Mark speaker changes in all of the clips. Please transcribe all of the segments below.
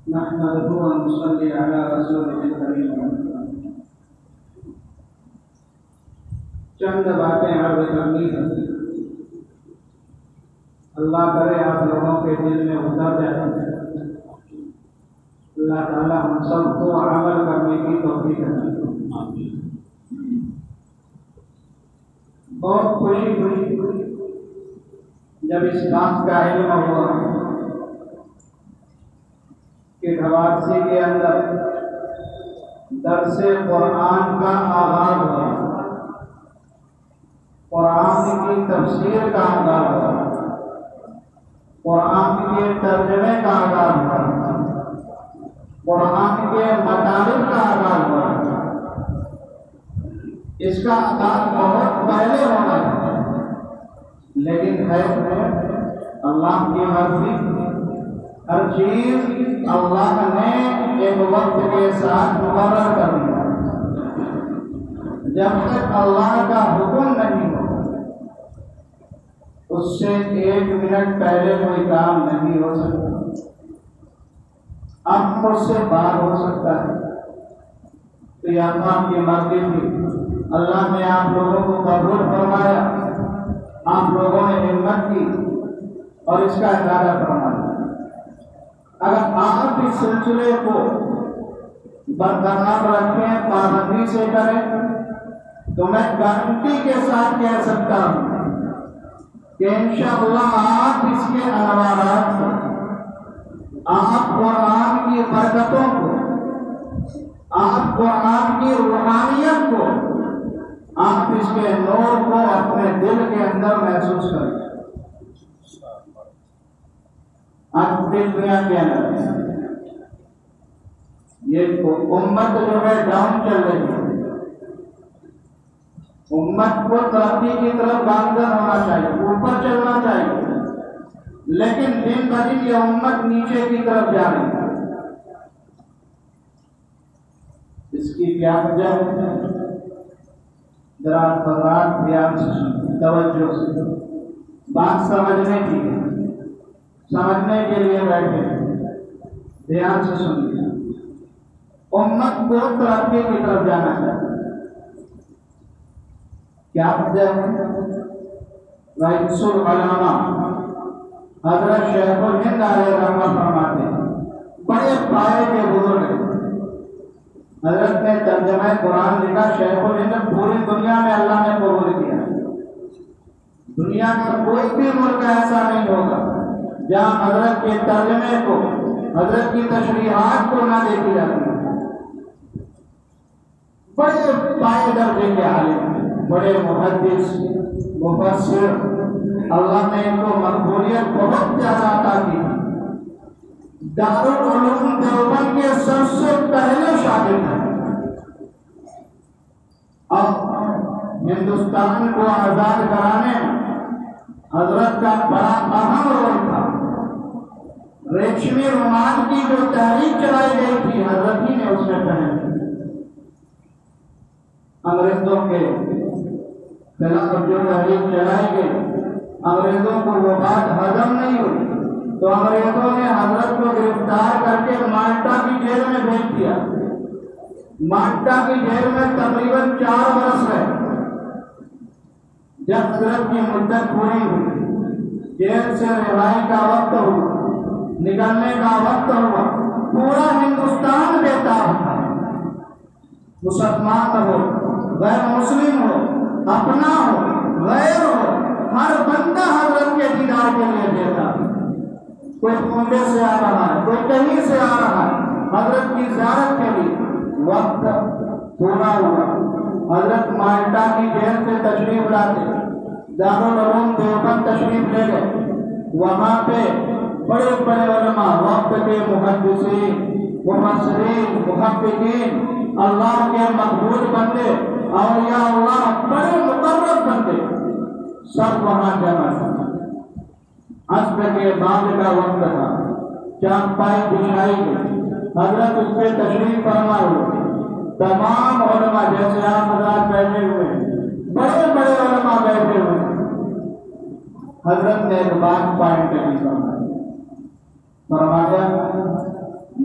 Speaker 1: نحمده ونصلي على رسوله الكريم. چند باتیں عرض کرنی ہے. اللہ کرے آپ لوگوں کے دل میں اتر جائے. اللہ تعالیٰ ہم سب کو عمل کرنے کی توفیق عطا. بہت خوشی ہوئی جب اس بات کا علم ہوا کہ گھواسی کے اندر درس قرآن کا آغاز ہوا، قرآن کی تفسیر کا آغاز ہوا، قرآن کے ترجمے کا آغاز ہوا، قرآن کے مطالب کا آغاز ہوا. اس کا آغاز بہت پہلے ہونا ہے، لیکن خیر ہے اللہ کی مرضی. ہر چیز اللہ نے ایک وقت کے ساتھ مقرر کر دیا. جب تک اللہ کا حکم نہیں ہو اس سے 1 منٹ پہلے کوئی کام نہیں ہو سکتا. اب مجھ سے باہر ہو سکتا ہے تو یہ اللہ کی مرضی تھی. اللہ نے آپ لوگوں کو قبول فرمایا، آپ لوگوں نے ہمت کی اور اس کا ارادہ فرمایا. اگر آپ اس سلسلے کو برقرار رکھیں، پابندی سے کریں، تو میں گارنٹی کے ساتھ کہہ سکتا ہوں کہ انشاءاللہ آپ اس کے انوارات کو، آپ قرآن کی برکتوں کو، آپ قرآن کی روحانیت کو، آپ اس کے نور کو اپنے دل کے اندر محسوس کریں. آج پوری دنیا کے اندر یہ امت جو ہے ڈاؤن چل رہی ہے. امت کو ترقی کی طرف گامزن ہونا چاہیے، اوپر چلنا چاہیے، لیکن دن بدن یہ امت نیچے کی طرف جا رہی ہے. اس کی کیا وجہ ہے؟ ذرا فرات بیان سے توجہ سے بات سمجھنے کی ہے، سمجھنے کے لیے بیٹھے دھیان سے سنیے. امت کو ترقی کی طرف جانا چاہیے. کیا وجہ ہے؟ رئیس العلماء حضرت شیخ الہند علیہ رحمۃ فرماتے ہیں، بڑے پائے کے بزرگ ہیں. حضرت نے ترجمہ قرآن لکھا. شیخ الہند پوری دنیا میں اللہ نے قبول کیا. دنیا کا کوئی بھی ملک ایسا نہیں ہوگا جہاں حضرت کے ترجمے کو، حضرت کی تشریحات کو نہ دیکھی جاتی. بڑے پائے درجے کے عالم، بڑے محدث، مفسر، اللہ نے ان کو مقبولیت بہت زیادہ عطا کی. دارالعلوم دیوبند کے سب سے پہلے شاگرد ہیں. اب ہندوستان کو آزاد کرانے میں حضرت کا بڑا اہم رول تھا. ریشمی رومال کی جو تحریک چلائی گئی تھی حضرت ہی نے اس میں پہنی. انگریزوں کے خلاف جو تحریک چلائی گئی، انگریزوں کو وہ بات ہضم نہیں ہوئی تو انگریزوں نے حضرت کو گرفتار کر کے مالٹا کی جیل میں بھیج دیا. مالٹا کی جیل میں تقریباً 4 برس رہے. جب حضرت کی مدت پوری ہوئی، جیل سے رہائی کا وقت ہوا، نکلنے کا وقت ہوا، پورا ہندوستان بیدار تھا. مسلمان ہو، غیر مسلم ہو، اپنا ہو، غیر ہو، ہر بندہ حضرت کے دیدار کے لیے دیتا. کوئی کنڈے سے آ رہا ہے، کوئی کہیں سے آ رہا ہے، حضرت کی زیارت کے لیے. وقت پورا ہوا، حضرت مالٹا کی جیل سے تشریف لاتے، دارالعلوم دیوبند تشریف لے گئے. وہاں پہ بڑے بڑے علماء، وقت کے محدثین، مفسرین، محققین، اللہ کے مقبول بندے، اولیاء اللہ، بڑے مقرب بندے سب وہاں جمع تھے. عصر کے بعد کا وقت تھا، چارپائی بچھائی گئی، حضرت اس پہ تشریف فرما ہوئے. تمام علماء جیسے آپ حضرات بیٹھے ہوئے، بڑے بڑے علماء بیٹھے ہوئے. حضرت نے ایک بات پوائنٹ کی فرمایا،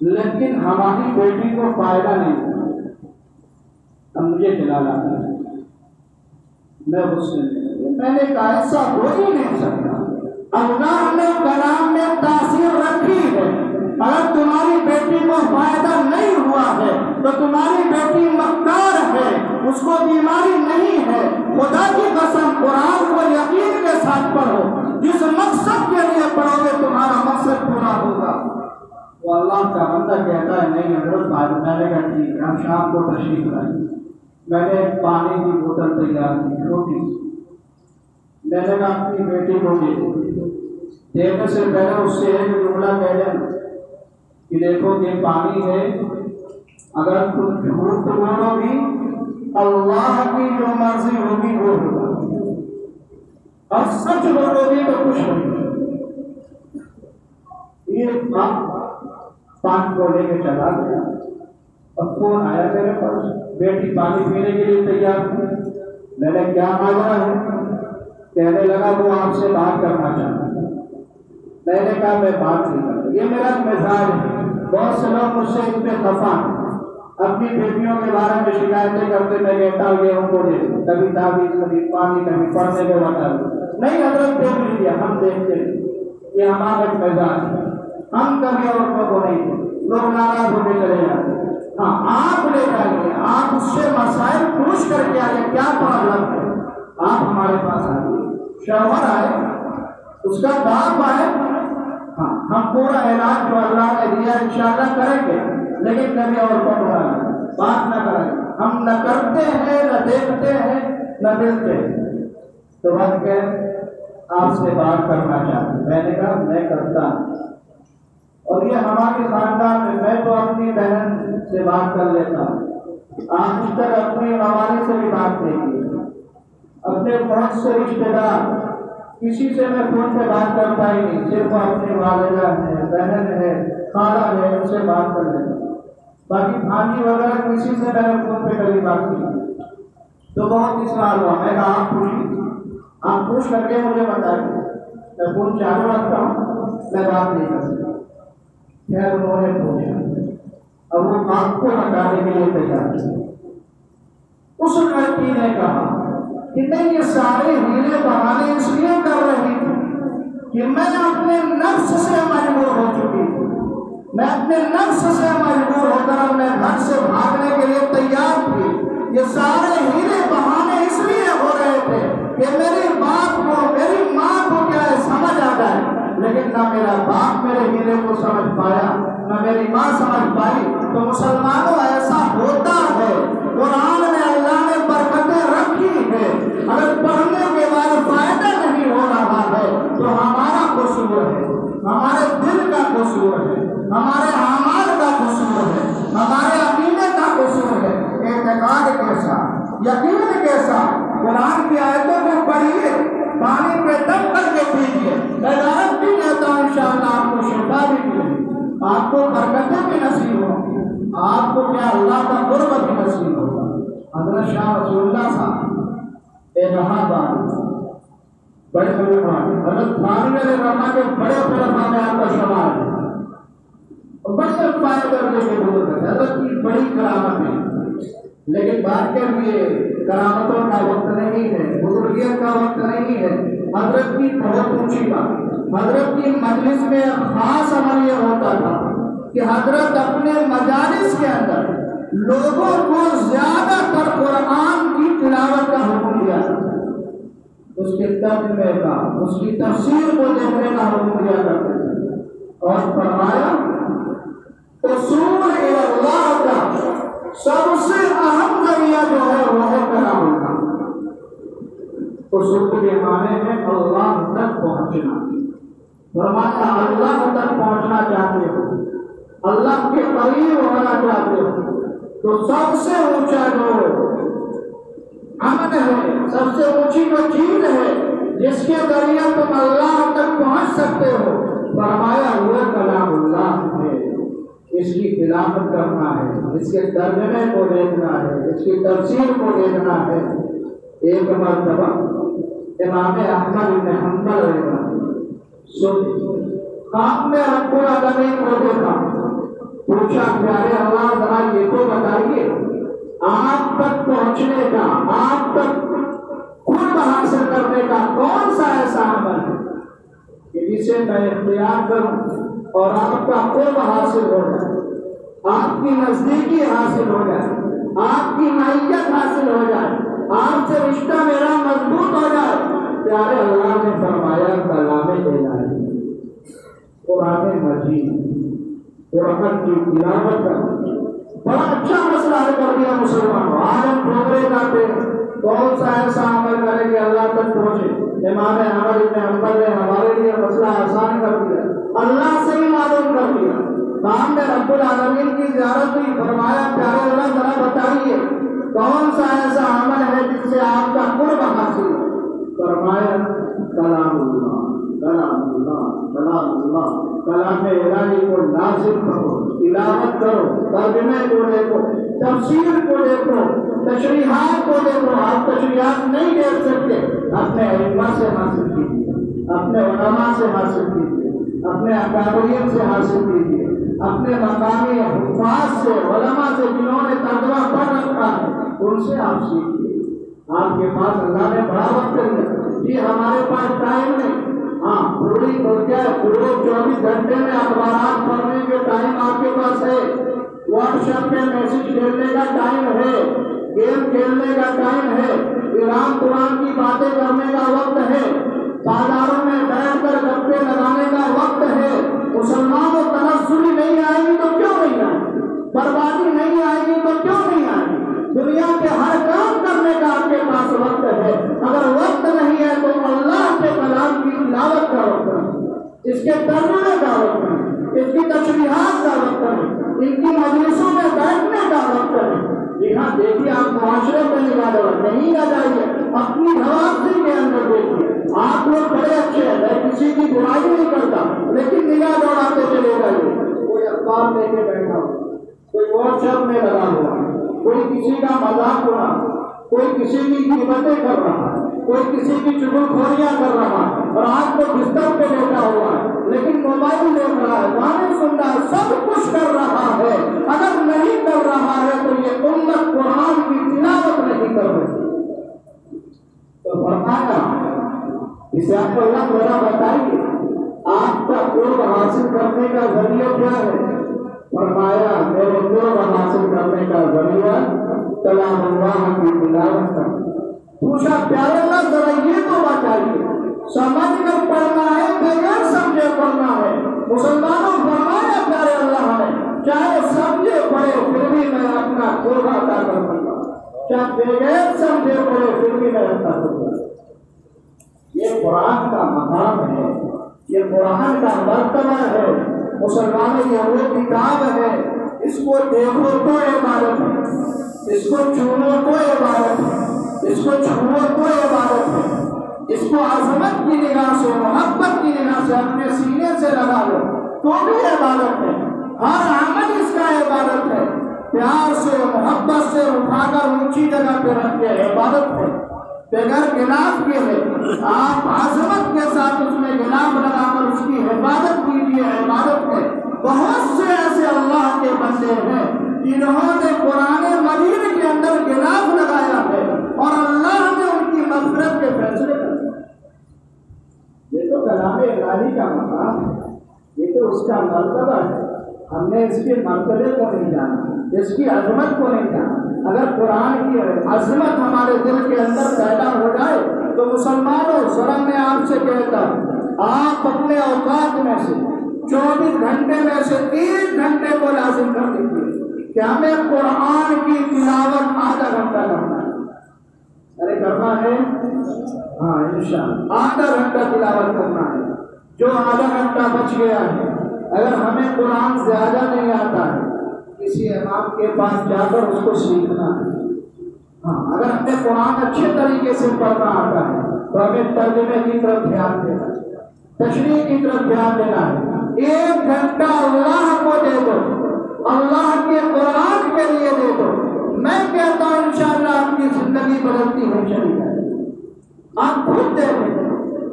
Speaker 1: لیکن ہماری بیٹی کو فائدہ نہیں ہوا۔ اب مجھے جلال آتا ہے، میں غصے میں نے کہا ایسا ہو ہی نہیں سکتا، اللہ نے کلام میں تاثیر رکھی ہے، اگر تمہاری بیٹی کو فائدہ نہیں ہوا ہے تو تمہاری بیٹی مکار ہے، اس کو بیماری نہیں ہے۔ خدا کی قسم قرآن کو یقین کے ساتھ پڑھو، جس مقصد کے لیے پڑھو گے تمہارا مقصد پورا ہوگا۔ وہ اللہ کا بندہ کہتا ہے نہیں حضرت بھائی، میں نے کہا ٹھیک ہے ہم شام کو تشریف لائیں۔ میں نے پانی کی بوتل تیار کی چھوٹی سی، میں نے کہا اپنی بیٹی کو دینے سے پہلے اس سے ایک جملہ کہہ دیں کہ دیکھو یہ پانی ہے، اگر تم جھوٹ بولو گی اللہ کی جو مرضی ہوگی وہ ہوگا، اور سچ بولو گی تو کچھ ہوگی۔ یہ پانی کو لے کے چلا گیا، اب فون آیا میرے پاس، بیٹی پانی پینے کے لیے تیار تھی۔ میں نے کیا مانگا ہے؟ کہنے لگا وہ آپ سے بات کرنا چاہتا ہے۔ میں نے کہا میں بات نہیں کرتا، یہ میرا مزاج ہے۔ بہت سے لوگ مجھ سے اس پہ خفا ہیں، اپنی بیٹیوں کے بارے میں شکایتیں کرتے، میں کہتا ہوں یہ ان کو دے دو، کبھی تعویذ کبھی پانی کبھی پڑھنے کو بتا دو۔ نہیں حضرت دیکھ لیجیے، ہم دیکھتے ہیں، یہ ہمارا مزاج ہے، ہم کبھی عورتوں کو نہیں دیں، لوگ ناراض ہو کے چلے جاتے ہیں۔ ہاں آپ لے جائیے، آپ اس سے مسائل پوچھ کر کے آئیے کیا پرابلم ہے، آپ ہمارے پاس آئیے، شوہر آئے، اس کا باپ آئے، ہاں ہم پورا علاج جو اللہ نے دیا انشاءاللہ کریں گے، لیکن کبھی اور بات نہ کریں، ہم نہ کرتے ہیں نہ دیکھتے ہیں نہ ملتے ہیں۔ تو بات کہ آپ سے بات کرنا چاہتے، میں نے کہا میں کرتا ہوں، اور یہ ہمارے خاندان میں تو اپنی بہن سے بات کر لیتا ہوں، آپ اس طرح اپنے حوالے سے بھی بات دیکھیے، اپنے بہت سے رشتے دار کسی سے میں فون پہ بات کرتا ہی نہیں، صرف اپنے والدہ ہے، بہن ہے، خالہ ہے، ان سے بات کر لیتا ہوں، باقی بھانجی وغیرہ کسی سے میں نے فون پہ کبھی بات کی۔ تو بہت اسرار ہوا، میں کہا آپ پوچھیے، آپ پوچھ کر کے مجھے بتائیے، میں فون چالو رکھتا ہوں، میں بات نہیں کر سکتا۔ خیر انہوں نے پوچھا، اب وہ آپ کو ہٹانے کے لیے تیار تھے۔ اس لڑکی نے کہا کہ میں یہ سارے ہیلے بہانے اس لیے کر رہی تھی کہ میں اپنے نفس سے مجبور ہو چکی تھی، میں اپنے نفس سے مجبور ہو کر اپنے گھر سے بھاگنے کے لیے تیار تھی۔ یہ سارے ہیلے بہانے اس لیے ہو رہے تھے کہ میرے باپ کو، میری ماں کو کیا سمجھ آ جائے، لیکن نہ میرا باپ میرے ہیلے کو سمجھ پایا نہ میری ماں سمجھ پائی۔ تو مسلمانوں ایسا ہوتا ہے، قرآن میں اللہ نے برکتیں رکھی ہے، اگر پڑھنے کے بعد فائدہ نہیں ہو رہا ہے تو ہمارا قصور ہے، ہمارے دل کا قصور ہے، ہمارے اعمال کا قصور ہے، ہمارے عقیدے کا قصور ہے۔ اعتقاد کے ساتھ، یقین کے ساتھ قرآن کی آیتوں کو پڑھیے، پانی پہ دم کر کے پیجیے، میں گارنٹی دیتا ہوں انشاءاللہ آپ کو شفا بھی ملے گی، آپ کو برکتیں بھی نصیب ہوں گی، آپ کو کیا اللہ کا قرب بھی نصیب ہوگا۔ حضرت شاہ رسول اللہ صاحب ایک بڑے بڑے حضرت خانوی علیہ الرحمہ کے بڑے خلفاء میں آپ کا شمار ہے، بڑے فائدے کرنے کے بزرگ ہے، حضرت کی بڑی کرامت ہے، لیکن بات کے لیے کرامتوں کا وقت نہیں ہے، بزرگیت کا وقت نہیں ہے۔ حضرت کی بہت اونچی بات، حضرت کی مجلس میں خاص عمل یہ ہوتا تھا کہ حضرت اپنے مجالس کے اندر لوگوں کو زیادہ تر قرآن کی تلاوت کا حکم دیا تھا، اس کے ترجمے کا، اس کی تفسیر کو دیکھنے کا حکم دیا کرتے تھے، اور فرمایا اصول اللہ کا سب سے اہم ذریعہ جو ہے وہ ہے کلام اللہ۔ اصول کے معنی میں اللہ تک پہنچنا، فرمایا اللہ تک پہنچنا چاہتے ہو، اللہ کے قریب ہونا چاہتے ہو تو سب سے اونچا جو عمل ہے، سب سے اونچی جو چیز ہے جس کے ذریعے تم اللہ تک پہنچ سکتے ہو، فرمایا وہ کلام اللہ ہے، اس کی تلاوت کرنا ہے، اس کے ترجمے کو دیکھنا ہے، اس کی تفسیر کو دیکھنا ہے۔ ایک مرتبہ امام احمد بن حنبل خواب میں رب العالمین کو دیکھا، پہنچنے کا، آپ تک قرب حاصل کرنے کا کون سا ایسا عمل ہے کہ جسے میں اختیار کروں اور آپ کا قرب حاصل ہو جائے، آپ کی نزدیکی حاصل ہو جائے، آپ کی معیت حاصل ہو جائے، آپ سے رشتہ میرا مضبوط ہو جائے؟ پیارے اللہ نے فرمایا کلام الہی، قرآن مجید، قرآن کی تلاوت کرنا بڑا اچھا مسئلہ حل کر دیا مسلمانوں۔ آج ہم ٹھوکرے کھاتے کون سا ایسا عمل کریں کہ اللہ تک پہنچے؟ امام احمد بن حنبل نے ہمارے لیے مسئلہ آسان کر دیا، اللہ سے ہی معلوم کر دیا۔ کام میں رب العالمین کی زیارت ہوئی، فرمایا پیارے اللہ ذرا بتائیے کون سا ایسا عمل ہے جس سے آپ کا قرب حاصل ہو؟ فرمایا کلام اللہ، کلام اللہ، کلام اللہ، کلام الہی کو لازم کرو، تلاوت کرو، ترجمے کو دیکھو، تفسیر کو دیکھو، تشریحات کو دیکھو۔ آپ تشریحات نہیں دیکھ سکتے، اپنے علماء سے حاصل کیجیے، اپنے علماء سے حاصل کیجیے، اپنے اکابرین سے حاصل کیجیے، اپنے مقامی حفاظ سے، علماء سے جنہوں نے ترجمہ پڑھ رکھا ہے ان سے آپ سیکھیے۔ آپ کے پاس اللہ نے بڑا وقت دیا، جی ہمارے پاس ٹائم نہیں، ہاں پوری کیا ہے، پورے 24 گھنٹے میں اخبارات پڑھنے کے ٹائم آپ کے پاس ہے، واٹس ایپ پہ میسج کھیلنے کا ٹائم ہے، گیم کھیلنے کا ٹائم ہے، ایران قرآن کی باتیں کرنے کا وقت ہے، بازاروں میں بیٹھ کر گپے لگانے کا وقت ہے۔ مسلمانوں تنزلی نہیں آئے گی تو کیوں نہیں آئے گی؟ بربادی نہیں آئے گی تو کیوں نہیں آئے گی؟ دنیا کے ہر کام کرنے کا آپ کے پاس وقت ہے۔ اگر وقت نہیں ہے تو اللہ کے کلام کی تلاوت کا وقت ہے، اس کے ترجمے کا وقت ہے، اس کی تشریحات کا وقت ہے، ان کی مجلسوں میں بیٹھنے کا وقت ہے۔ جی ہاں دیکھیے، آپ معاشرے میں نگاہ دوڑا نہیں نہ جائیے، اپنی حواسی کے اندر دیکھیے۔ آپ لوگ بڑے اچھے ہیں، میں کسی کی برائی نہیں کرتا، لیکن نگاہ دوڑاتے چلے جائیے۔ کوئی اخبار لے کے بیٹھا ہو، کوئی واٹس ایپ میں لگا ہوا، کوئی کسی کا مذاق ہو رہا، کوئی کسی کی قیمتیں کر رہا، کوئی کسی کی چگل خوریاں کر رہا، اور آپ کو بستر پہ بیٹھا ہوا ہے لیکن موبائل دیکھ رہا ہے، گانے سن رہا ہے، سب کچھ کر رہا ہے۔ اگر نہیں کر رہا ہے تو یہ امت قرآن کی تلاوت نہیں کر رہی۔ تو فرمایا اسے آپ کو اللہ تعالیٰ بتائیے آپ کا قرب حاصل کرنے کا ذریعہ کیا ہے؟ فرمایا میرے قرب حاصل کرنے کا ذریعہ کلام اللہ کی تلاوت کرنا۔ پوچھا پیارے اللہ ذرا یہ تو بتائیے، سمجھ کر پڑھنا ہے بغیر سمجھے پڑھنا ہے؟ مسلمانوں فرمایا پیارے اللہ نے چاہے سمجھے پڑھے پھر بھی میں اپنا قرب ادا کروں گا، چاہے بغیر سمجھے پڑھے پھر بھی میں ادا کروں گا۔ یہ قرآن کا مقام ہے، یہ قرآن کا مرتبہ ہے، مسلمانوں یہ وہ کتاب ہے، اس کو دیکھو تو عبادت ہے، اس کو چھوڑو تو عبادت ہے، اس کو چھوڑو تو عبادت ہے، اس کو عظمت کی نگاہ سے، محبت کی نگاہ سے اپنے سینے سے لگا لو تو بھی عبادت ہے۔ ہر عمل اس کا عبادت ہے، پیار سے محبت سے اٹھا کر اونچی جگہ پہ رکھ کے عبادت ہے، بغیر غلاف کے ہے، آپ عظمت کے ساتھ اس میں غلاف لگا کر اس کی حفاظت کیجیے، عبادت ہے۔ بہت سے ایسے اللہ کے بندے ہیں جنہوں نے قرآن مجید کے اندر غلاف لگایا ہے اور اللہ نے ان کی مغفرت کے فیصلے کر دیے۔ یہ تو کلام الہی کا مقام ہے، یہ تو اس کا مرتبہ ہے، ہم نے اس کے مرتبے کو نہیں جانا، اس کی عظمت کو نہیں جانا۔ اگر قرآن کی عظمت ہمارے دل کے اندر پیدا ہو جائے تو مسلمانوں ذرا میں آپ سے کہتا ہوں، آپ اپنے اوقات میں سے 24 گھنٹے میں سے 1 گھنٹے کو لازم کر دیجیے کہ ہمیں قرآن کی تلاوت آدھا گھنٹہ کرنا ہے۔ ارے کرنا ہے؟ ہاں انشاءاللہ آدھا گھنٹہ تلاوت کرنا ہے۔ جو آدھا گھنٹہ بچ گیا ہے، اگر ہمیں قرآن زیادہ نہیں آتا ہے کسی امام کے پاس جا کر اس کو سیکھنا ہے۔ ہاں اگر ہمیں قرآن اچھے طریقے سے پڑھنا آتا ہے تو ہمیں ترجمے کی طرف دھیان دینا ہے، تشریح کی طرف دھیان دینا ہے۔ 1 گھنٹہ اللہ کو دے دو، اللہ کے قرآن کے لیے دے دو، میں کہتا ہوں انشاءاللہ آپ کی زندگی بدلتی ہوئی چلی جائے گی۔ آپ خود دیکھیں،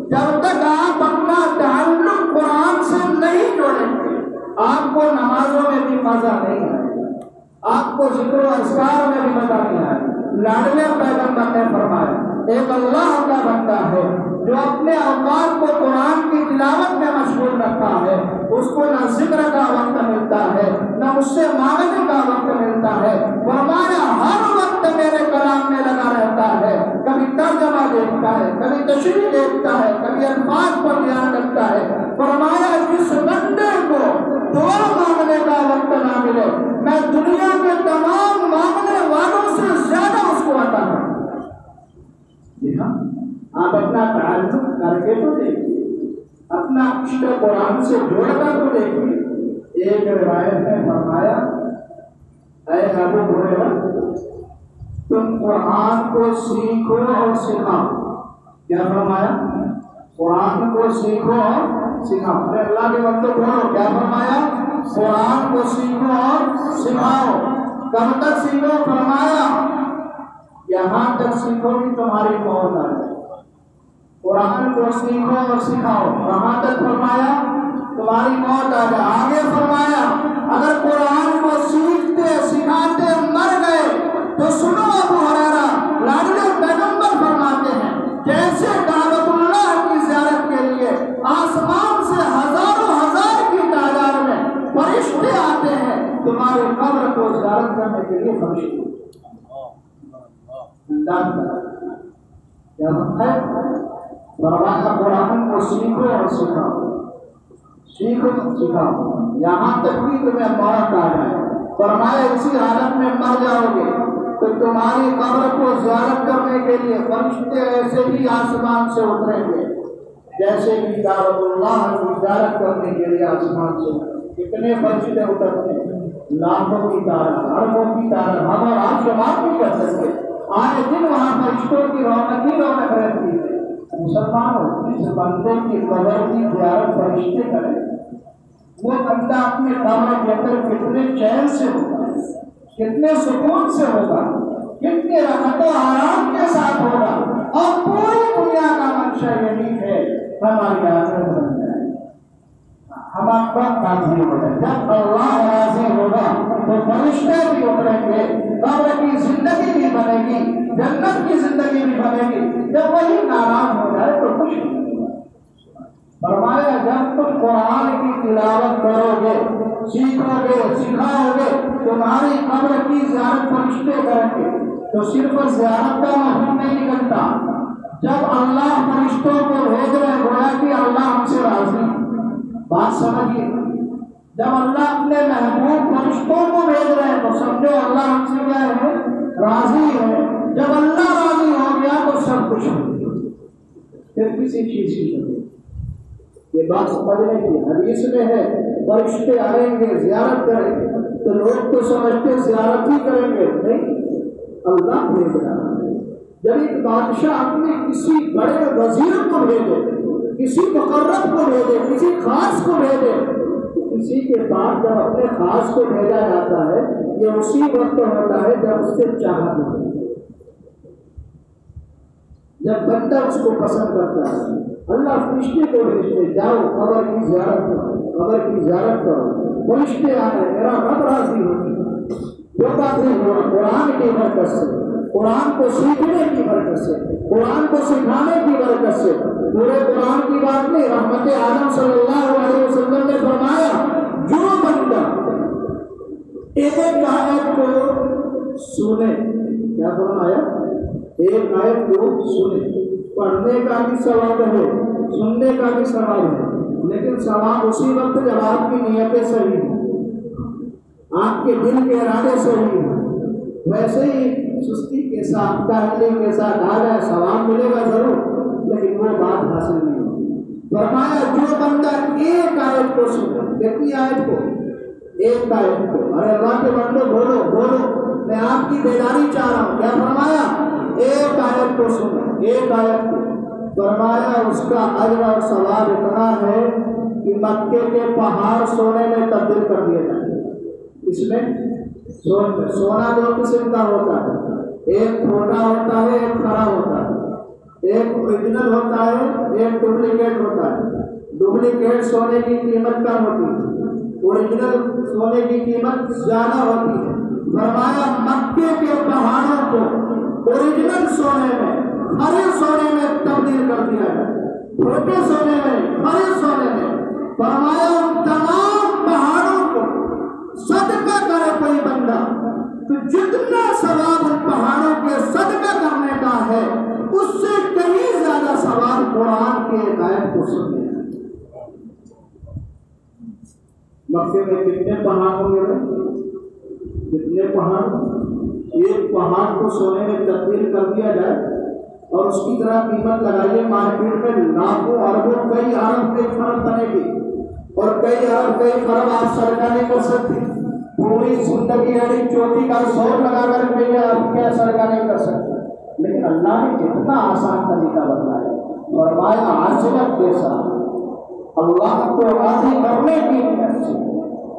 Speaker 1: جب تک آپ اپنا تعلق قرآن سے نہیں جوڑیں گے آپ کو نمازوں میں بھی مزہ نہیں آئے گا، آپ کو ذکر و اذکار میں بھی مزہ نہیں آئے. لاڈلے پیغمبر نے فرمایا ایک اللہ کا بندہ ہے جو اپنے اوقات کو قرآن کی تلاوت میں مشغول رکھتا ہے، اس کو نہ ذکر کا وقت ملتا ہے نہ اس سے مانگنے کا وقت ملتا ہے. فرمایا ہر وقت میرے کلام میں لگا رہتا ہے، کبھی ترجمہ دیکھتا ہے، کبھی تشریح دیکھتا ہے، کبھی الفاظ پر دھیان رکھتا ہے. فرمایا جس بندے کو دعا مانگنے کا وقت نہ ملے میں دنیا کے تمام مانگنے والوں سے زیادہ اس کو عطا کروں. جی ہاں، آپ اپنا تعلق کر کے تو دیکھیے، اپنا عشق قرآن سے جوڑ کر تو دیکھیے. ایک روایت میں فرمایا اے ابو ہریرہ تم قرآن کو سیکھو اور سکھاؤ. کیا فرمایا؟ قرآن کو سیکھو اور سکھاؤ. ارے اللہ کے بندے بولو کیا فرمایا؟ قرآن کو سیکھو اور سکھاؤ. کب تک سیکھو؟ فرمایا یہاں تک سیکھو کہ تمہاری موت آ جائے. قرآن کو سیکھو اور سکھاؤ کہاں تک؟ فرمایا تمہاری موت آ جائے. آگے فرمایا اگر قرآن کو سیکھتے سکھاتے مر گئے تو سنو ابو ہریرہ لاڈلے پیغمبر فرماتے ہیں جیسے کعبۃ اللہ کی زیارت کے لیے آسمان سے ہزاروں ہزار کی تعداد میں فرشتے آتے ہیں، تمہاری قبر کو زیارت کرنے کے لیے فرشتے فرمایا قرآن کو سیکھو اور سکھاؤ. سیکھو سکھاؤ یہاں تک بھی تمہیں موت آ جائے. فرمایا اسی حالت میں مر جاؤ گے تو تمہاری قبر کو زیارت کرنے کے لیے فرشتے ایسے ہی آسمان سے اتریں گے جیسے کہ کعبۃ اللہ کی زیارت کرنے کے لیے آسمان سے. کتنے فرشتے اترتے ہیں؟ لاکھوں کی تعداد، اربوں کی تعداد، ہم اور آپ شمار نہیں کر سکتے. آج دن وہاں فرشتوں کی رونق ہی رونق رہتی ہے. مسلمانوں اس بندے کی قبر کی زیارت فرشتے کریں. وہ بندہ اپنے قبر کے اندر کتنے چین سے ہوگا، کتنے سکون سے ہوگا، کتنے راحت و آرام کے ساتھ ہوگا. اور پوری دنیا کا منشا یہی ہے ہماری آخرت بن جائے، ہمارا راضی ہو جائے. جب اللہ راضی ہوگا تو فرشتے بھی اتریں گے، قبر کی زندگی بھی بنے گی، جنت کی زندگی بھی بنے گی. جب وہی ناراض ہو جائے تو کچھ نہیں. فرمایا جب تم قرآن کی تلاوت کرو گے، سیکھو گے، سکھاؤ گے، تمہاری قبر کی زیارت فرشتے کریں گے. تو صرف زیارت کا مفہوم نہیں نکلتا. جب اللہ فرشتوں کو بھیج رہے گویا کہ اللہ ہم سے راضی. بات سمجھیے، جب اللہ اپنے محبوب فرشتوں کو بھیج رہے ہیں تو سمجھو اللہ ہم سے کیا ہے؟ راضی ہے. جب اللہ راضی ہو گیا تو سب کچھ ہو گیا، پھر کسی چیز کی ضرورت. یہ بات سمجھنے کی حدیث میں ہے فرشتے آئیں گے زیارت کریں گے تو لوگ تو سمجھتے زیارت ہی کریں گے، نہیں، اللہ بھیج رہا ہے. جب ایک بادشاہ اپنے کسی بڑے وزیر کو بھیجے، کسی مقرب کو بھیجے، کسی خاص کو بھیجے، کسی کے بعد جب اپنے خاص کو بھیجا جاتا ہے یہ اسی وقت ہوتا ہے جب اس سے چاہت ہوتی ہے، جب بندہ اس کو پسند کرتا ہے. اللہ فرشتے کو بھیجتے جاؤ قبر کی زیارت کرو، قبر کی زیارت کرو. فرشتے آ رہے میرا رب راضی ہوگی. جو باتیں ہوا قرآن کی برکت سے، قرآن کو سیکھنے کی برکت سے، قرآن کو سکھانے کی برکت سے. پورے قرآن کی بات نہیں، رحمت عالم صلی اللہ علیہ وسلم نے فرمایا جو بندہ ایک آیت کو سنے، کیا فرمایا؟ ایک آیت کو سنے. پڑھنے کا بھی ثواب ہے، سننے کا بھی ثواب ہے، لیکن ثواب اسی وقت جب آپ کی نیتیں صحیح ہیں، آپ کے دل کے ارادے صحیح ہیں. ویسے ہی سستی کے ساتھ، کاہلی کے ساتھ آ جائے ثواب ملے گا ضرور، لیکن وہ بات حاصل نہیں ہوگی. فرمایا جو بندہ ایک آیت کو سنے، کتنی آیت کو؟ ایک آیت کو. ارے اللہ کے بندے بولو بولو، میں آپ کی بیداری چاہ رہا ہوں. کیا فرمایا؟ ایک آیت کو سنو، ایک آیت کو. فرمایا اس کا اجر اور ثواب اتنا ہے کہ مکے کے پہاڑ سونے میں تبدیل کر دیے جائیں. اس میں سونا دو قسم کا ہوتا ہے، ایک کھوٹا ہوتا ہے، ایک کھڑا ہوتا ہے. ایک اوریجنل ہوتا ہے، ایک ڈپلیکیٹ ہوتا ہے. ڈپلیکیٹ سونے کی قیمت کم ہوتی ہے، اوریجنل سونے کی قیمت زیادہ ہوتی ہے. فرمایا مکے کے پہاڑوں کو اوریجنل سونے میں ہرے سونے میں تبدیل کر دیا ہے. چھوٹے سونے میں ہرے سونے میں. فرمایا ان تمام پہاڑوں کو صدقہ کرے کوئی بندہ تو جتنا ثواب ان پہاڑوں کے صدقہ کرنے کا ہے اس سے کہیں زیادہ ثواب قرآن کے آیت کو سننے. مکے میں کتنے پہاڑ ہوں گے؟ کتنے پہاڑ؟ ایک پہاڑ کو سونے میں تبدیل کر دیا جائے اور اس کی طرح قیمت لگائیے مارکیٹ میں لاکھوں اربوں کئی ارب کئی خرب بنے گی اور کئی ارب کئی خرب آپ صدقہ نہیں کر سکتے. پوری زندگی ہری چوٹی کا سوٹ لگا کر کے آپ کیا صدقہ نہیں کر سکتے. لیکن اللہ نے کتنا آسان طریقہ بتایا. فرمایا عاجلت کے ساتھ اللہ کو راضی کرنے کی نیت سے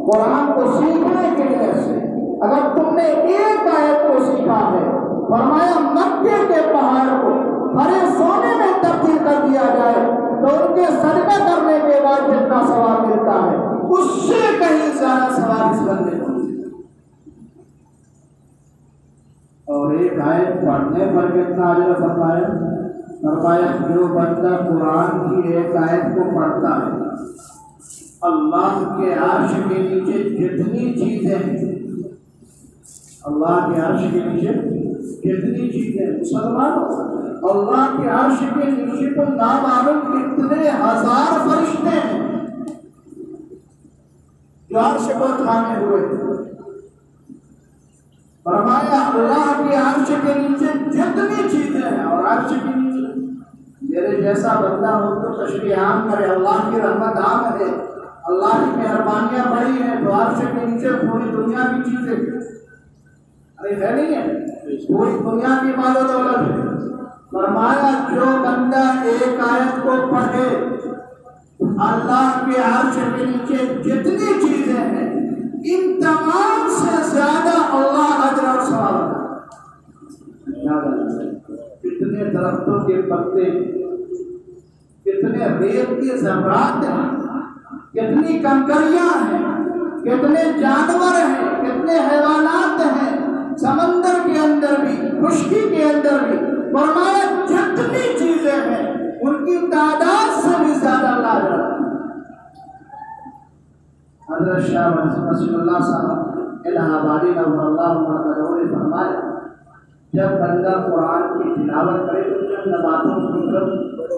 Speaker 1: قرآن کو سیکھنے کی نیت سے اگر تم نے ایک آیت کو سیکھا ہے فرمایا مکے کے پہاڑ کو ہرے سونے میں تبدیل کر دیا جائے تو ان کے صدقہ کرنے کے بعد جتنا ثواب ملتا ہے اس سے کہیں زیادہ ثواب اس بندے کو. اور ایک آیت پڑھنے پر کتنا اجر فرمایا. فرمایا جو بندہ قرآن کی ایک آیت کو پڑھتا ہے اللہ کے عرش کے نیچے جتنی چیزیں ہیں اللہ کے عرش کے نیچے جتنی چیزیں مسلمان اللہ کے عرش کے نیچے تو نامعلوم کتنے ہزار فرشتے ہیں جو عرش کو تھامے ہوئے. فرمایا اللہ کے عرش کے نیچے جتنی چیزیں ہیں اور عرش کے نیچے میرے جیسا بندہ ہو تو تشریح عام کرے. اللہ کی رحمت عام ہے اللہ کی مہربانیاں بڑی ہیں تو عرش کے نیچے پوری دنیا کی چیزیں ارے ہے نہیں ہے پوری دنیا کی مال و دولت ہے. فرمایا جو بندہ ایک آیت کو پڑھے اللہ کے عرش کے نیچے جتنی چیزیں ہیں ان تمام سے زیادہ اللہ اجر اور ثواب دیتا ہے. کتنے درختوں کے پتے کتنے ریت کے زمرات ہیں کتنی کنکریاں ہیں کتنے جانور ہیں کتنے حیوانات ہیں سمندر کے اندر بھی خشکی کے اندر بھی. فرمایا جتنی چیزیں ہیں ان کی تعداد سے بھی زیادہ اللہ اجر. حضرت شاہ رسول اللہ صاحب الہ آبادی نور اللہ مرکزہ نے فرمایا جب بندہ قرآن کی تلاوت کرے تو چند باتوں کی طرف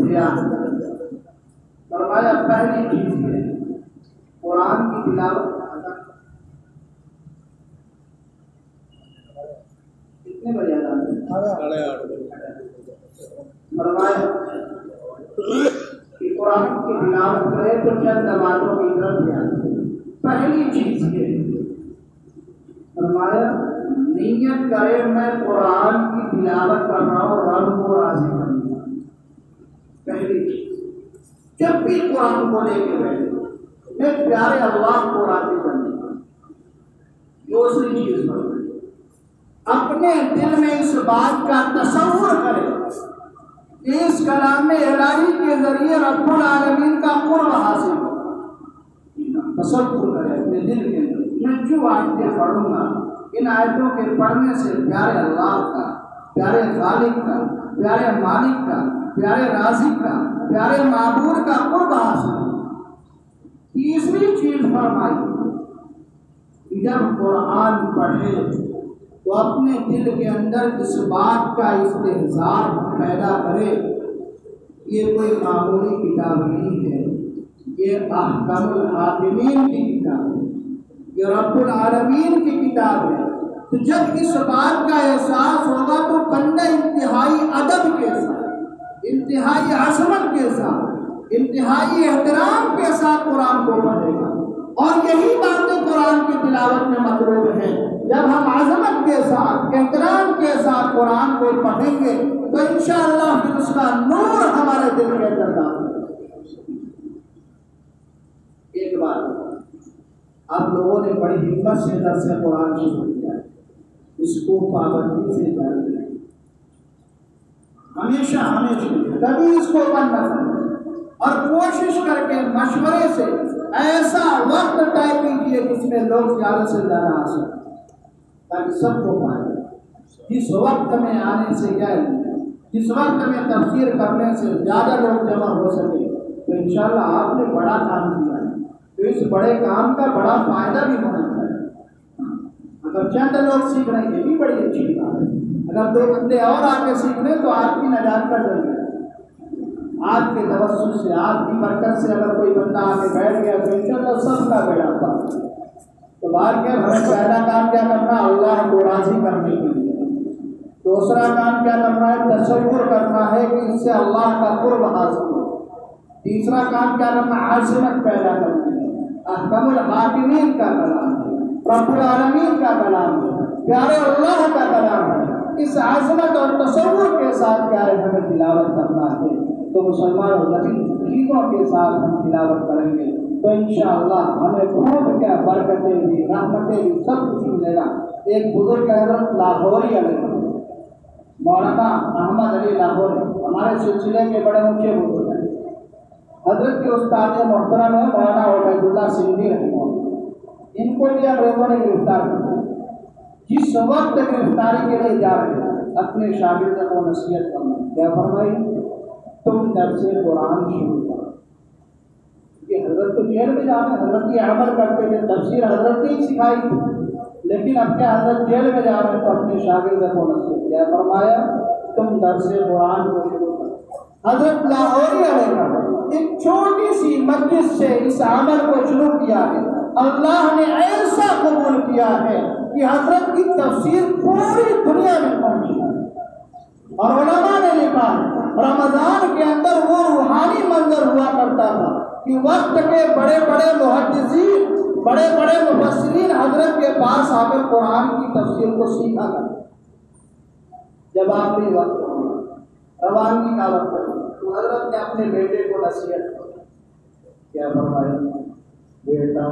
Speaker 1: دھیان دے. فرمایا پہلی چیز ہے قرآن کی تلاوت کتنے بجے اذان ہے؟ فرمایا کہ قرآن کی تلاوت کرے تو چند باتوں کی طرف دھیان دے. پہلی چیز یہ فرمایا نیت کرے میں قرآن کی تلاوت کر رہا ہوں رب کو راضی کرنا. پہلی چیز جب بھی قرآن کو لے کے بیٹھے میں پیارے اللہ کو راضی کرنا. دوسری چیز اپنے دل میں اس بات کا تصور کرے کہ اس کلام الہی کے ذریعے رب العالمین کا قرب حاصل ہو. تصور کرے اپنے دل کے اندر میں جو آیتیں پڑھوں گا ان آیتوں کے پڑھنے سے پیارے اللہ کا پیارے خالق کا پیارے مالک کا پیارے رازق کا پیارے معبود کا قرب حاصل ہو. تیسری چیز فرمائی جب قرآن پڑھے تو اپنے دل کے اندر اس بات کا استحضار پیدا کرے یہ کوئی معمولی کتاب نہیں ہے یہ احکام الحاکمین کی کتاب ہے یہ رب العالمین کی کتاب ہے. تو جب اس بات کا احساس ہوگا تو بندہ انتہائی ادب کے ساتھ انتہائی عظمت کے ساتھ انتہائی احترام کے ساتھ قرآن کو پڑھے گا. اور یہی باتیں قرآن کی تلاوت میں مطلوب ہیں. جب ہم عظمت کے ساتھ احترام کے ساتھ قرآن کو پڑھیں گے تو انشاءاللہ پھر اس کا نور ہمارے دل کے اندر داخل ہوگا. ایک بات آپ لوگوں نے بڑی ہمت سے درس قرآن شروع کیا ہے اس کو پابندی سے جاری رکھیں. ہمیشہ کبھی اس کو بند نہ کریں اور کوشش کر کے مشورے سے ایسا وقت طے کیجیے جس میں لوگ زیادہ سے زیادہ آ سکیں تاکہ سب کو پائے. جس وقت میں آنے سے کیا ہے، جس وقت میں تفسیر کرنے سے زیادہ لوگ جمع ہو سکے تو انشاءاللہ آپ نے بڑا کام کیا ہے. تو اس بڑے کام کا بڑا فائدہ بھی ہونا چاہیے. اگر چند لوگ سیکھ رہے ہیں یہ بھی بڑی اچھی بات ہے. اگر 2 بندے اور آ کے سیکھ لیں تو آپ کی نجات کا ذریعہ ہے. آپ کے توسل سے، آپ کی برکت سے اگر کوئی بندہ آ کے بیٹھ گیا تو انشاءاللہ سب کا بیڑا پار. تو بار کے ہمیں پہلا کام کیا کرنا ہے؟ اللہ کو راضی کرنے کے لیے. دوسرا کام کیا کرنا ہے؟ تصور کرنا ہے کہ اس سے اللہ کا قرب حاصل ہو. تیسرا کام کیا کرنا ہے؟ عظمت پیدا کرنا ہے. احکم الحاکمین کا کلام ہے، رب العالمین کا کلام ہے، پیارے اللہ کا کلام ہے. اس عظمت اور تصور کے ساتھ پیارے ہمیں تلاوت کرنا ہے. تو مسلمانوں چیزوں کے ساتھ ہم تلاوت کریں گے تو انشاءاللہ ہمیں خوب کیا برکتیں بھی، رحمتیں بھی، سب کچھ ملے گا. ایک بزرگ حضرت لاہوری علیہ مولانا احمد علی لاہوری ہمارے سلسلے کے بڑے اونچے بزرگ ہیں. حضرت کے استاد محترم ہے مولانا عبید اللہ سندھی رحمہ اللہ. ان کو بھی انگریزوں نے گرفتار کر دیا. جس وقت گرفتاری کے لیے جا رہے ہیں اپنے شاگرد کو نصیحت کرنا. کیا فرمائی؟ تم درس قرآن شروع کرو. کہ حضرت تو جیل میں جانے، حضرت یہ عمل کرتے تھے، تفسیر حضرت نے ہی سکھائی تھی، لیکن اب کیا حضرت جیل میں جا رہے ہیں تو اپنے شاگرد کو نصیحت کیا فرمایا تم درس قرآن کو شروع کرو. حضرت لاہوری علیہ ایک چھوٹی سی مسجد سے اس عمل کو شروع کیا ہے. اللہ نے ایسا قبول کیا ہے کہ حضرت کی تفسیر پوری دنیا میں پہنچی. اور علماء نے لکھا رمضان کے اندر وہ روحانی منظر ہوا کرتا تھا کہ وقت کے بڑے بڑے محدثین، بڑے بڑے مفسرین حضرت کے پاس آ کر قرآن کی تفسیر کو سیکھا کرتے. جب آپ نے وقت روانگی کا وقت تو حضرت نے اپنے بیٹے کو نصیحت کیا فرمایا؟ بیٹا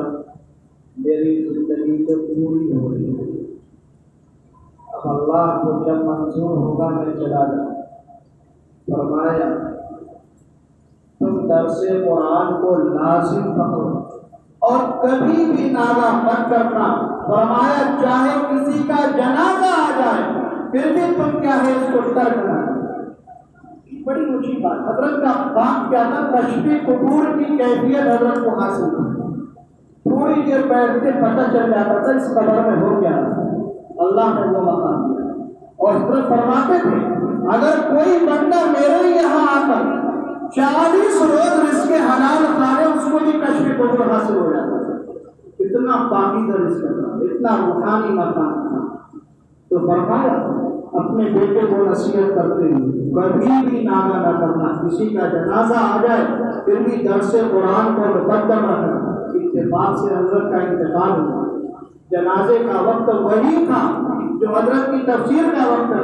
Speaker 1: میری زندگی تو پوری ہو رہی ہے، اب اللہ کو جب منظور ہوگا میں چلا جاؤں. فرمایا تم درس قرآن کو لازم پکڑو اور کبھی بھی ناغہ مت کرنا. فرمایا چاہے کسی کا جنازہ آ جائے پھر بھی تم کیا ہے اس کو ترک نہ. بڑی اونچی بات. حضرت کا کام کیا تھا؟ کشف قبور کی کیفیت حضرت کو حاصل تھی. تھوڑی دیر بیٹھتے پتہ چل جاتا تھا اس قبر میں ہو گیا. اللہ نے وہ مقام دیا. اور حضرت فرماتے تھے اگر کوئی بندہ میرے یہاں آ کر 40 روز رزق حلال کھائے اس کو بھی کشف قبور حاصل ہو جاتا ہے. اتنا پاکیزہ رزق تھا، اتنا روحانی مقام تھا. تو فرمایا اپنے بیٹے کو نصیحت کرتے ہیں کبھی بھی ناغہ نہ کرنا. کسی کا جنازہ آ جائے پھر بھی درس قرآن کو مقدم رکھنا. اتفاق سے حضرت کا انتقال ہوا. جنازے کا وقت وہی تھا جو حضرت کی تفسیر کا وقت ہے.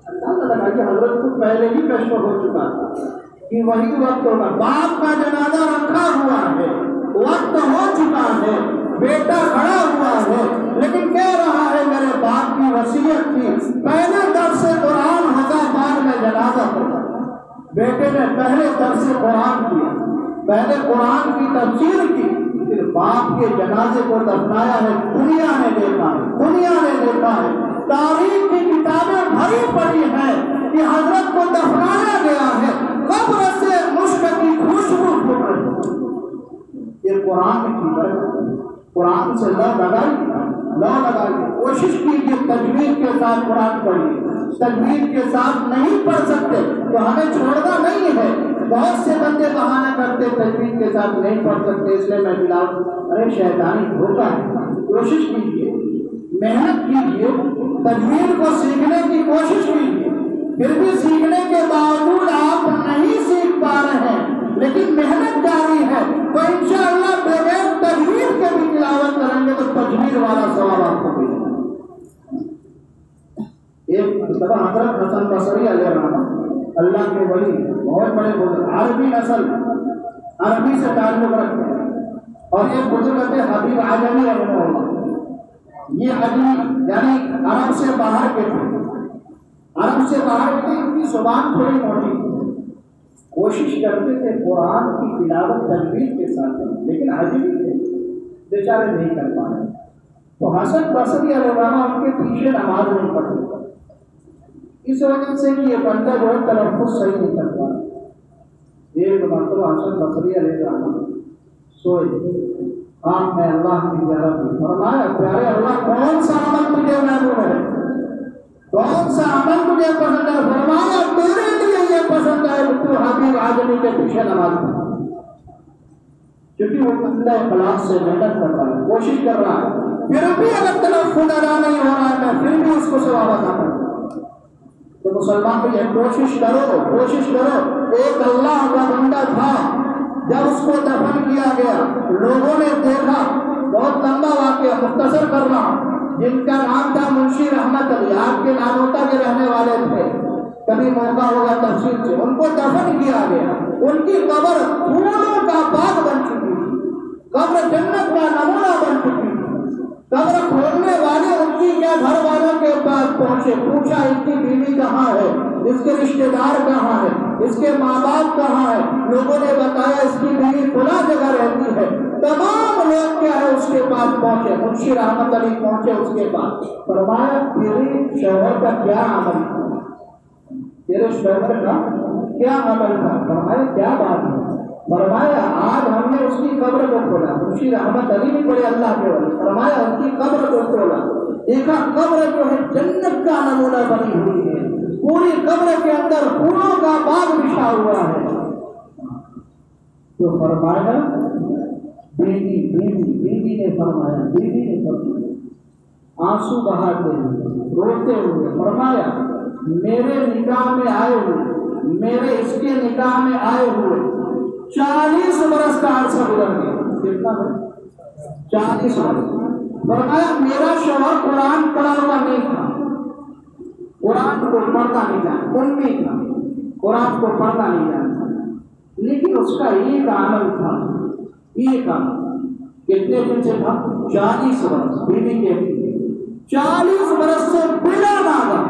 Speaker 1: اللہ لگا کہ حضرت کو پہلے ہی کشف ہو چکا تھا کہ وہی وقت ہوگا. باپ کا جنازہ رکھا ہوا ہے، وقت ہو چکا ہے، بیٹا کھڑا ہوا ہے، لیکن کہہ رہا ہے میرے باپ کی وصیت تھی پہلے درس قرآن ہوگا بعد میں جنازہ ہوگا. بیٹے نے پہلے درس قرآن کیا، پہلے قرآن کی تفسیر کی، پھر باپ کے جنازے کو دفنایا ہے. دنیا نے دیکھا ہے، دنیا نے دیکھا ہے. تاریخ کی کتابیں بھری پڑی ہیں کہ حضرت کو دفنایا گیا ہے، قبر سے مشک کی خوشبو پھوٹ رہی ہے. یہ قرآن کی برکت. قرآن سے لو لگائیے. کوشش کیجیے تجوید کے ساتھ قرآن پڑھیے. تجوید کے ساتھ نہیں پڑھ سکتے تو ہمیں چھوڑنا نہیں ہے. بہت سے بندے بہانہ کرتے تجوید کے ساتھ نہیں پڑھ سکتے اس لیے میں بلاؤں. ارے شیطانی دھوکہ ہے. کوشش کیجیے، محنت کیجیے، تجوید کو سیکھنے کی کوشش کیجیے. پھر بھی سیکھنے کے باوجود آپ نہیں سیکھ پا رہے ہیں لیکن محنت جاری ہے تو انشاءاللہ بغیر تجوید کے بھی تلاوت کریں گے تو تجوید والا ثواب آپ کو ملے گا. ایک حضرت حسن بصری علیہ الرحمہ اللہ کے ولی بہت بڑے بزرگ، عربی نسل، عربی سے تعلق رکھتے ہیں. اور ایک بزرگ تھے حبیب عجمی رحمہ اللہ. یہ عجمی یعنی عرب سے باہر کے تھے. عرب سے باہر کے تھے. ان کی زبان تھوڑی موٹی تھی.
Speaker 2: کوشش کرتے تھے قرآن کی تلاوت تجوید کے ساتھ، لیکن عجیب تھے بیچارے نہیں کر پا رہے. تو حسن بصری علیہ السلام ان کے پیچھے نماز نہیں پڑھتے اس وجہ سے کہ یہ بندہ جو ہے تلفظ صحیح نہیں کر پا رہا. ایک مرتبہ حسن بصری علیہ السلام سوئے، آپ میں اللہ کی زیارت ہوئی، فرمایا پیارے اللہ کون سا عمل تجھے محبوب ہے، کون سا عمل تجھے پسند ہے؟ فرمایا تیرے لیے یہ پسند ہے کہ تو حبیب آدمی کے پیچھے نماز پڑھ، کیونکہ وہ بندہ اخلاص سے محنت کر رہا ہے، کوشش کر رہا ہے، پھر بھی اگر تلفظ ادا نہیں ہو رہا ہے پھر بھی اس کو ثواب عطا کرتا ہے. تو مسلمان کو یہ کوشش کرو. ایک اللہ کا بندہ تھا، جب اس کو دفن کیا گیا لوگوں نے دیکھا، بہت لمبا واقعہ مختصر کر رہا، جن کا نام تھا منشی رحمت علی، آپ کے نانوتا کے رہنے والے تھے، کبھی موقع ہوگا تفصیل سے. ان کو دفن کیا گیا، ان کی قبر پھولوں کا باغ بن چکی تھی، قبر جنت کا نمونہ بن چکی تھی. قبر کھولنے والے ان کی کیا گھر والوں کے پاس پہنچے، پوچھا اس کی بیوی کہاں ہے، اس کے رشتے دار کہاں ہے، اس کے ماں باپ کہاں ہے. لوگوں نے بتایا اس کی بیوی فلاں جگہ رہتی ہے. تمام لوگ کیا ہے اس کے پاس پہنچے، منشی رحمت علی پہنچے اس کے پاس. فرمایا تیرے شوہر کا کیا عمل تھا، تیرے شوہر کا کیا عمل تھا؟ فرمایا کیا بات ہے؟ فرمایا آج ہم نے اس کی قبر کو کھولا. منشی رحمت علی بھی بڑے اللہ کے والے. فرمایا اس کی قبر کو کھولا، دیکھا قبر جو ہے جنت کا نمونہ بنی ہوئی ہے، پوری قبر کے اندر پھولوں کا باغ بچھا ہوا ہے. تو فرمایا بیوی نے فرمایا آنسو بہاتے ہوئے روتے ہوئے فرمایا میرے نکاح میں آئے ہوئے، میرے اس کے نکاح میں آئے ہوئے 40 برس کا عرصہ گزر گیا. کتنا ہے؟ 40 برس. فرمایا میرا شوہر قرآن پڑھا ہوا نہیں تھا، قرآن کو پڑھتا نہیں جانتا، امی تھا، قرآن کو پڑھتا نہیں جانتا، لیکن اس کا ایک عمل تھا، ایک عمل. کتنے دن سے تھا؟ 40 برس. بیوی کے 40 برس سے بلا ناغا،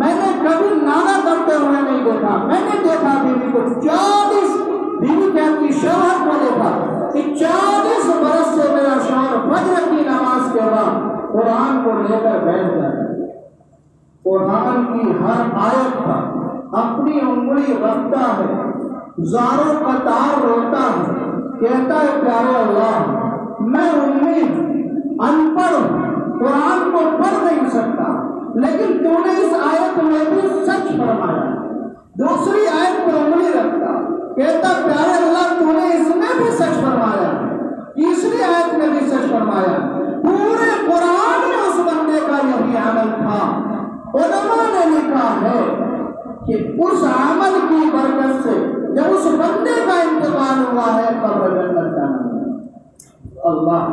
Speaker 2: میں نے کبھی ناغا کرتے ہوئے نہیں دیکھا. میں نے دیکھا بیوی کو 40، بیوی کہتی شوہر کو دیکھا کہ 40 برس سے میرا شوہر فجر کی نماز کے بعد قرآن کو لے کر بیٹھ جاتا ہے، قرآن کی ہر آیت پر اپنی انگلی رکھتا ہے، زاروں قطار روتا ہے، کہتا ہے پیارے اللہ میں امید ان پڑھ قرآن کو پڑھ نہیں سکتا، لیکن تو نے اس آیت میں بھی سچ فرمایا. دوسری آیت پر انگلی رکھتا، کہتا پیارے اللہ تو نے اس میں بھی سچ فرمایا، تیسری آیت میں بھی سچ فرمایا. پورے قرآن میں اس بندے کا یہی عمل تھا. علماء نے لکھا ہے کہ اس عمل کی برکت سے جب اس بندے کا انتقال ہوا ہے قبر جنت کا اللہ.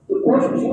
Speaker 2: تو کوشش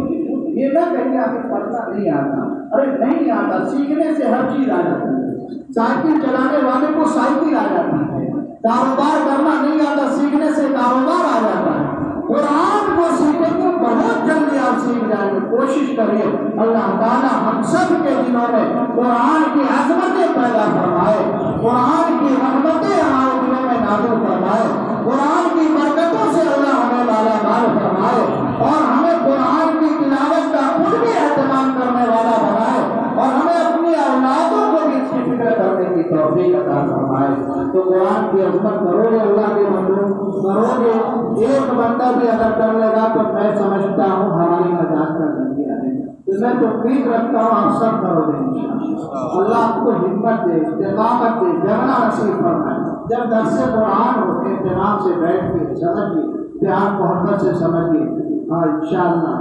Speaker 2: یہ نہ کہیں آپ کو پڑھنا نہیں آتا، ارے نہیں آتا، سیکھنے سے ہر چیز آ جاتی ہے. سائیکل چلانے والے کو سائیکل آ جاتی ہے، کاروبار کرنا نہیں آتا، سیکھنے سے کاروبار آ جاتا ہے. قرآن کو سیکھیں تو بہت جلدی آپ سیکھ جائیں گے. کوشش کریے اللہ تعالیٰ ہم سب کے دلوں میں قرآن کی عظمتیں پیدا فرمائے، قرآن کی رحمتیں ہمارے دلوں میں نازل فرمائے، قرآن کی برکتوں سے اللہ ہمیں بالا مال فرمائے، اور ہمیں قرآن کی تلاوت کا خود بھی اہتمام کرنے والا بنائے، اور ہمیں اپنی اولادوں کو بھی اس کی فکر کرنے کی توفیق عطا فرمائے. تو قرآن کی عظمت کرو گے، اللہ کے مطلوب کرو گے، ایک بندہ بھی اگر کر لے گا تو میں سمجھتا ہوں ہماری نجات کا ذریعہ ہے. تو میں توفیق رکھتا ہوں آپ سب کرو گے انشاءاللہ. اللہ آپ کو ہمت دے، استقامت دے، جمنا نصیب فرمائے. جب درس قرآن ہو اہتمام سے بیٹھ کے سمجھیے، پیار محبت سے سمجھیے. ہاں انشاءاللہ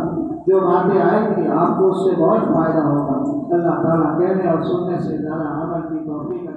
Speaker 2: جو باتیں آئیں گی آپ کو اس سے بہت فائدہ ہوگا. اللہ تعالیٰ کہنے اور سننے سے زیادہ عمل کی توفیق